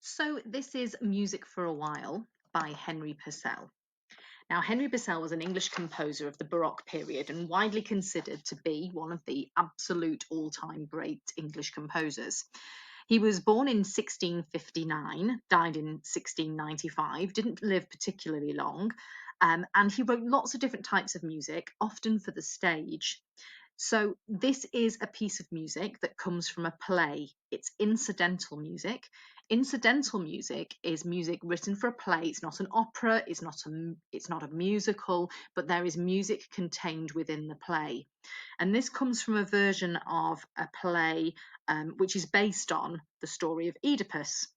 So this is Music for a While by Henry Purcell. Now, Henry Purcell was an English composer of the Baroque period and widely considered to be one of the absolute all-time great English composers. He was born in 1659, died in 1695, didn't live particularly long, and he wrote lots of different types of music, often for the stage. So this is a piece of music that comes from a play. It's incidental music. Incidental music is music written for a play. It's not an opera, it's not a musical, but there is music contained within the play. And this comes from a version of a play which is based on the story of Oedipus.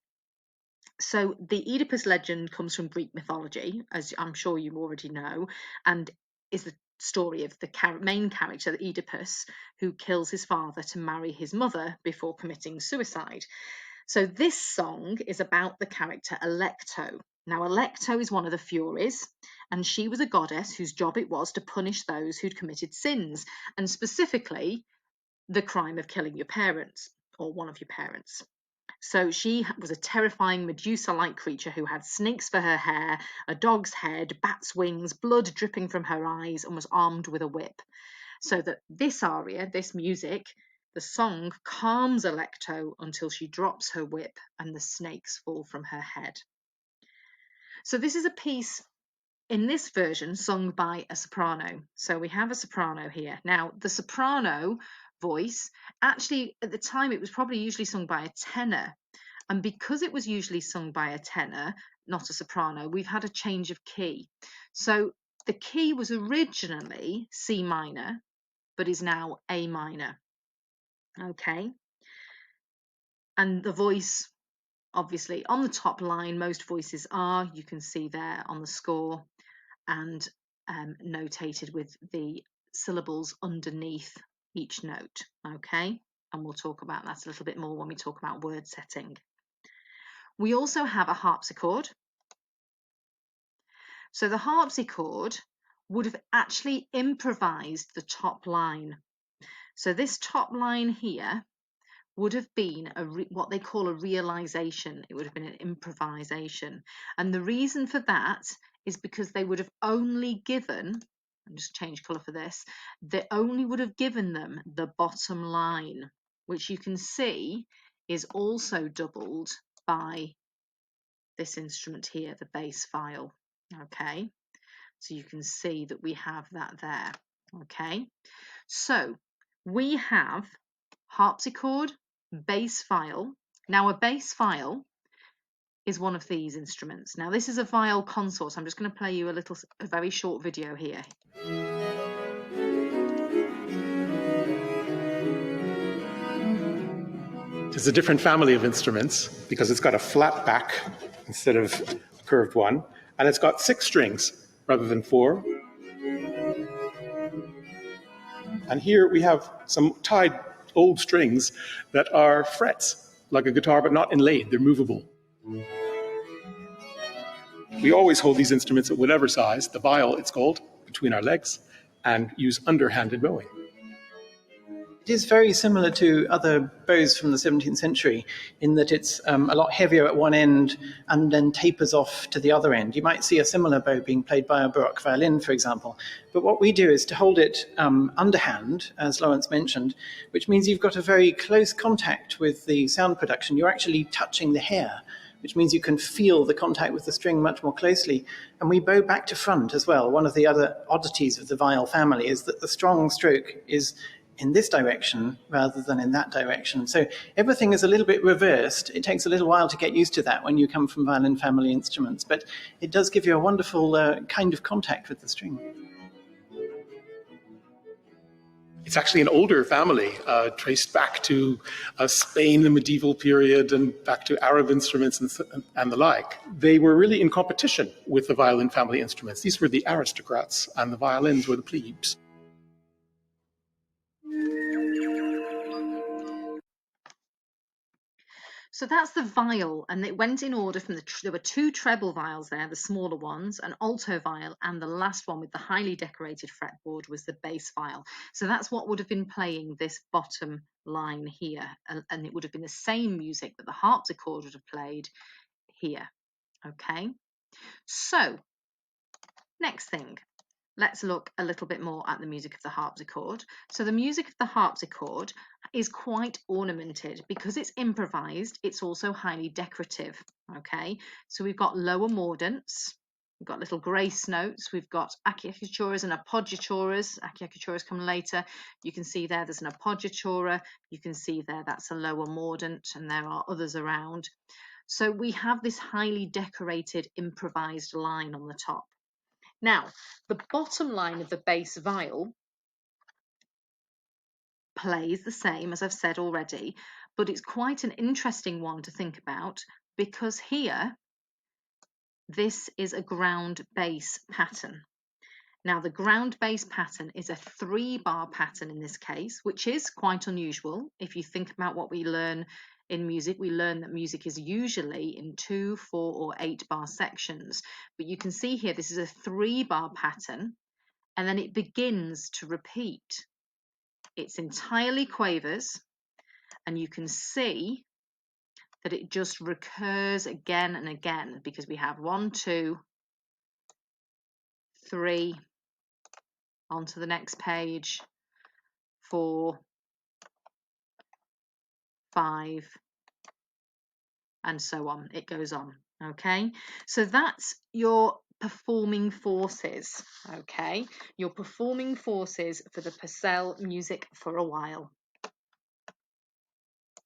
So the Oedipus legend comes from Greek mythology, as I'm sure you already know, and is the story of the main character, Oedipus, who kills his father to marry his mother before committing suicide. So this song is about the character Alecto. Now, Alecto is one of the Furies, and she was a goddess whose job it was to punish those who'd committed sins, and specifically the crime of killing your parents or one of your parents. So she was a terrifying Medusa-like creature who had snakes for her hair, a dog's head, bat's wings, blood dripping from her eyes, and was armed with a whip. So that this aria, this music, the song calms Alecto until she drops her whip and the snakes fall from her head. So this is a piece in this version sung by a soprano. So we have a soprano here. Now, the soprano voice, actually at the time it was probably usually sung by a tenor. And because it was usually sung by a tenor, not a soprano, we've had a change of key. So the key was originally C minor, but is now A minor. Okay. And the voice, obviously, on the top line, most voices are, you can see there on the score, and notated with the syllables underneath each note. Okay. And we'll talk about that a little bit more when we talk about word setting. We also have a harpsichord. So the harpsichord would have actually improvised the top line. So this top line here would have been what they call a realization. It would have been an improvisation. And the reason for that is because they would have only given, I'll just change colour for this, they only would have given them the bottom line, which you can see is also doubled by this instrument here, the bass file. Okay, so you can see that we have that there. Okay, so we have harpsichord, bass file. Now a bass file is one of these instruments. Now this is a viol consort. So I'm just going to play you a very short video here. It's a different family of instruments because it's got a flat back instead of a curved one, and it's got 6 strings rather than 4. And here we have some tied old strings that are frets, like a guitar, but not inlaid. They're movable. We always hold these instruments at whatever size, the viol it's called, between our legs, and use underhanded bowing. It is very similar to other bows from the 17th century in that it's a lot heavier at one end and then tapers off to the other end. You might see a similar bow being played by a Baroque violin, for example. But what we do is to hold it underhand, as Lawrence mentioned, which means you've got a very close contact with the sound production. You're actually touching the hair, which means you can feel the contact with the string much more closely. And we bow back to front as well. One of the other oddities of the viol family is that the strong stroke is in this direction rather than in that direction. So everything is a little bit reversed. It takes a little while to get used to that when you come from violin family instruments, but it does give you a wonderful kind of contact with the string. It's actually an older family, traced back to Spain, the medieval period, and back to Arab instruments and the like. They were really in competition with the violin family instruments. These were the aristocrats, and the violins were the plebes. So that's the viol, and it went in order from there were two treble viols there, the smaller ones, an alto viol, and the last one with the highly decorated fretboard was the bass viol. So that's what would have been playing this bottom line here, and it would have been the same music that the harpsichord would have played here. Okay, so next thing, let's look a little bit more at the music of the harpsichord. So the music of the harpsichord is quite ornamented because it's improvised. It's also highly decorative. Okay, so we've got lower mordants, we've got little grace notes, we've got acciaccaturas and appoggiaturas. Acciaccaturas come later. You can see there's an appoggiatura. You can see that's a lower mordant, and there are others around. So we have this highly decorated improvised line on the top. Now, the bottom line of the bass viol plays the same, as I've said already, but it's quite an interesting one to think about because here, this is a ground bass pattern. Now, the ground bass pattern is a 3-bar pattern in this case, which is quite unusual. If you think about what we learn in music, we learn that music is usually in 2, 4, or 8-bar sections. But you can see here, this is a 3-bar pattern, and then it begins to repeat. It's entirely quavers, and you can see that it just recurs again and again because we have 1, 2, 3, onto the next page, 4, 5, and so on. It goes on. Okay, so that's your performing forces. Okay, your performing forces for the Purcell music for a while.